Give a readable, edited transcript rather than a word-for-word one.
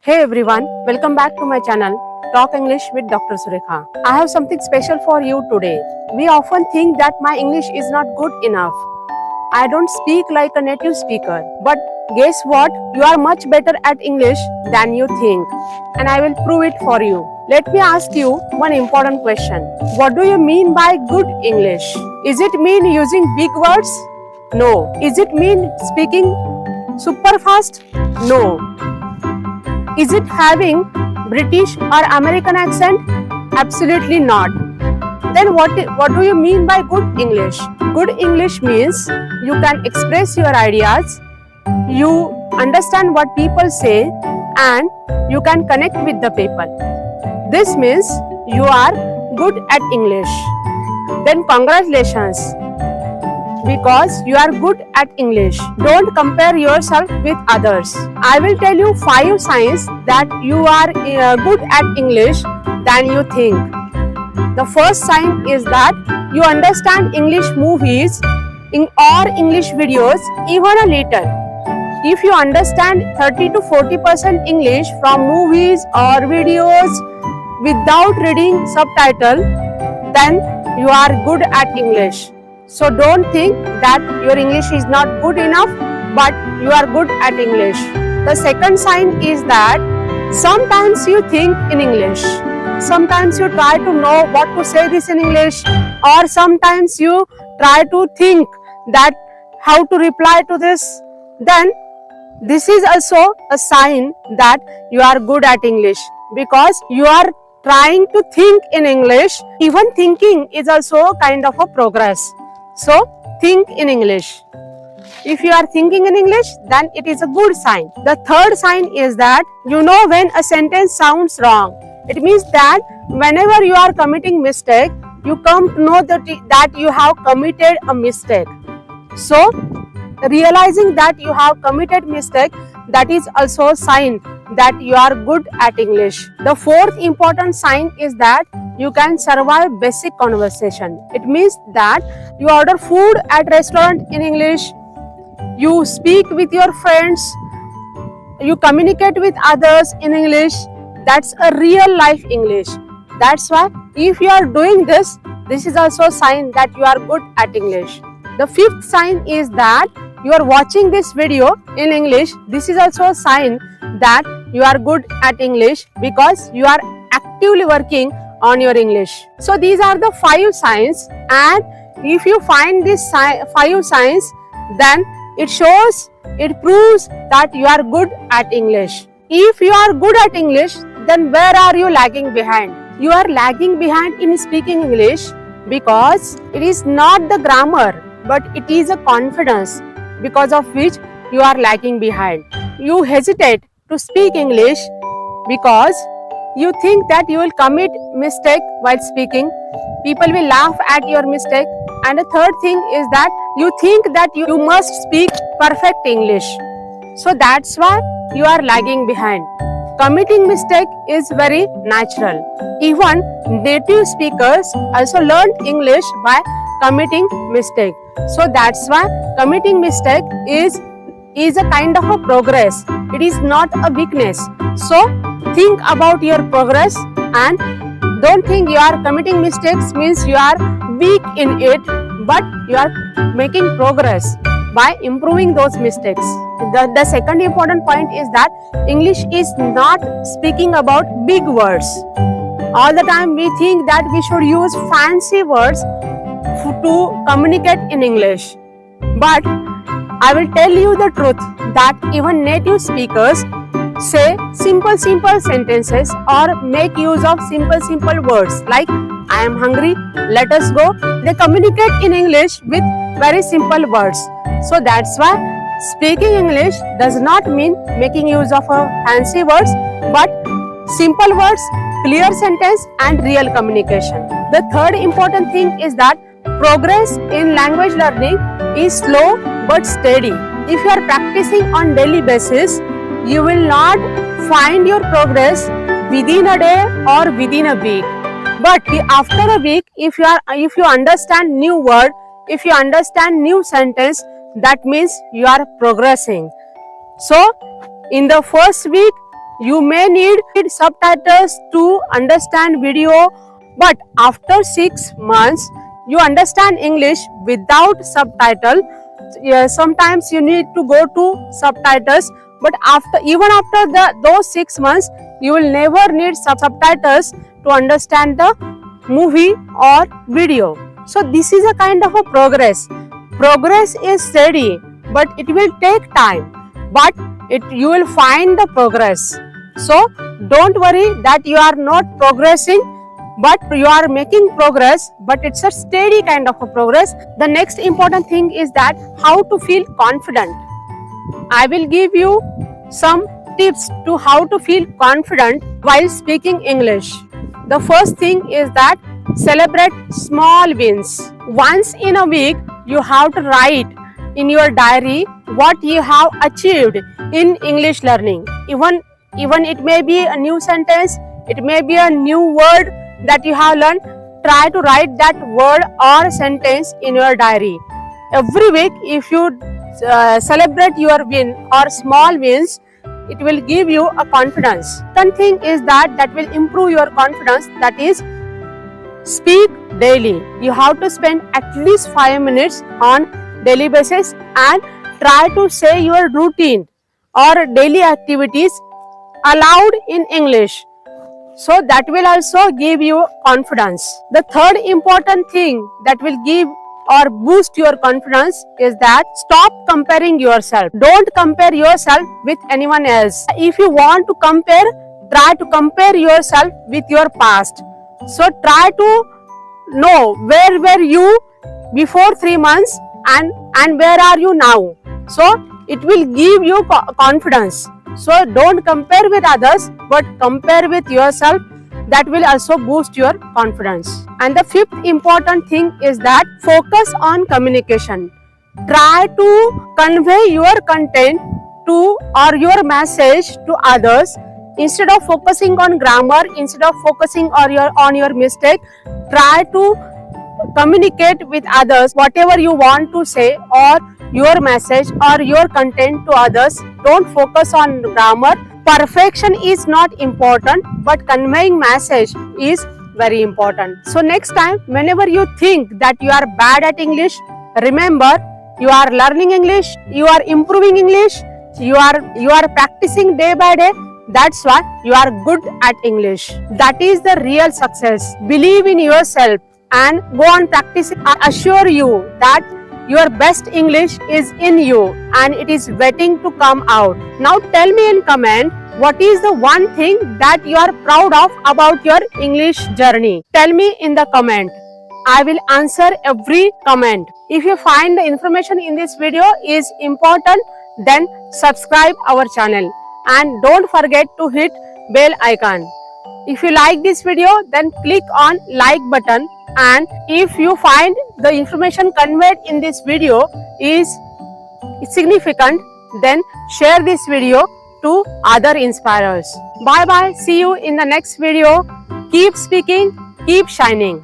Hey everyone, welcome back to my channel Talk English with Dr. Surekha. I have something special for you today. We often think that my English is not good enough. I don't speak like a native speaker. But guess what? You are much better at English than you think. And I will prove it for you. Let me ask you one important question. What do you mean by good English? Is it mean using big words? No. Is it mean speaking super fast? No. Is it having British or American accent? Absolutely not. Then what do you mean by good English? Good English means you can express your ideas, you understand what people say, and you can connect with the people. This means you are good at English. Then congratulations, because you are good at English. Don't compare yourself with others. I will tell you 5 signs that you are good at English than you think. The first sign is that you understand English movies or English videos even a little. If you understand 30 to 40% English from movies or videos without reading subtitle, then you are good at English. So don't think that your English is not good enough, but you are good at English. The second sign is that sometimes you think in English. Sometimes you try to know what to say this in English, or sometimes you try to think that how to reply to this. Then this is also a sign that you are good at English, because you are trying to think in English. Even thinking is also a kind of a progress. So think in English. If you are thinking in English, then it is a good sign. The third sign is that you know when a sentence sounds wrong. It means that whenever you are committing mistake, you come to know that you have committed a mistake. So realizing that you have committed mistake, that is also a sign that you are good at English. The fourth important sign is that you can survive basic conversation. It means that you order food at restaurant in English, you speak with your friends, you communicate with others in English. That's a real life English. That's why if you are doing this, this is also a sign that you are good at English. The fifth sign is that you are watching this video in English. This is also a sign that you are good at English, because you are actively working on your English. So these are the 5 signs, and if you find these 5 signs, then it proves that you are good at English. If you are good at English, then where are you lagging behind? You are lagging behind in speaking English because it is not the grammar, but it is a confidence, because of which you are lagging behind. You hesitate to speak English because you think that you will commit mistake while speaking. People will laugh at your mistake. And the third thing is that you think that you must speak perfect English. So that's why you are lagging behind. Committing mistake is very natural. Even native speakers also learned English by committing mistake. So that's why committing mistake is a kind of a progress. It is not a weakness. So think about your progress, and don't think you are committing mistakes means you are weak in it, but you are making progress by improving those mistakes. The second important point is that English is not speaking about big words. All the time we think that we should use fancy words to communicate in English. But I will tell you the truth that even native speakers say simple sentences or make use of simple words like I am hungry, let us go. They communicate in English with very simple words. So that's why speaking English does not mean making use of fancy words, but simple words, clear sentence, and real communication. The third important thing is that progress in language learning is slow but steady. If you are practicing on daily basis, you will not find your progress within a day or within a week. But after a week, if you understand new word, if you understand new sentence, that means you are progressing. So in the first week, You may need subtitles to understand video, but after 6 months, you understand English without subtitle. Sometimes you need to go to subtitles, but even after those 6 months, you will never need subtitles to understand the movie or video. So this is a kind of a progress. Progress is steady, but it will take time. But you will find the progress. So don't worry that you are not progressing, but you are making progress, but it's a steady kind of a progress. The next important thing is that how to feel confident. I will give you some tips to how to feel confident while speaking English. The first thing is that celebrate small wins. Once in a week, you have to write in your diary what you have achieved in English learning. Even it may be a new sentence, it may be a new word that you have learned. Try to write that word or sentence in your diary. Every week, if you celebrate your win or small wins, it will give you a confidence. Second thing is that will improve your confidence, that is speak daily. You have to spend at least 5 minutes on daily basis and try to say your routine or daily activities aloud in English. So that will also give you confidence. The third important thing that will give or boost your confidence is that stop comparing yourself. Don't compare yourself with anyone else. If you want to compare, try to compare yourself with your past. So try to know where were you before 3 months and where are you now. So it will give you confidence. So don't compare with others, but compare with yourself. That will also boost your confidence. And the fifth important thing is that focus on communication. Try to convey your content to or your message to others. Instead of focusing on grammar, instead of focusing on your mistake, try to communicate with others whatever you want to say or your message or your content to others. Don't focus on grammar. Perfection is not important, but conveying message is very important. So next time, whenever you think that you are bad at English, remember you are learning English, you are improving English, you are practicing day by day. That's why you are good at English. That is the real success. Believe in yourself and go on practicing. I assure you that your best English is in you and it is waiting to come out. Now tell me in comment, what is the one thing that you are proud of about your English journey? Tell me in the comment. I will answer every comment. If you find the information in this video is important, then subscribe our channel and don't forget to hit bell icon. If you like this video, then click on like button, and if you find the information conveyed in this video is significant, then share this video to other inspirers. Bye bye. See you in the next video. Keep speaking, keep shining.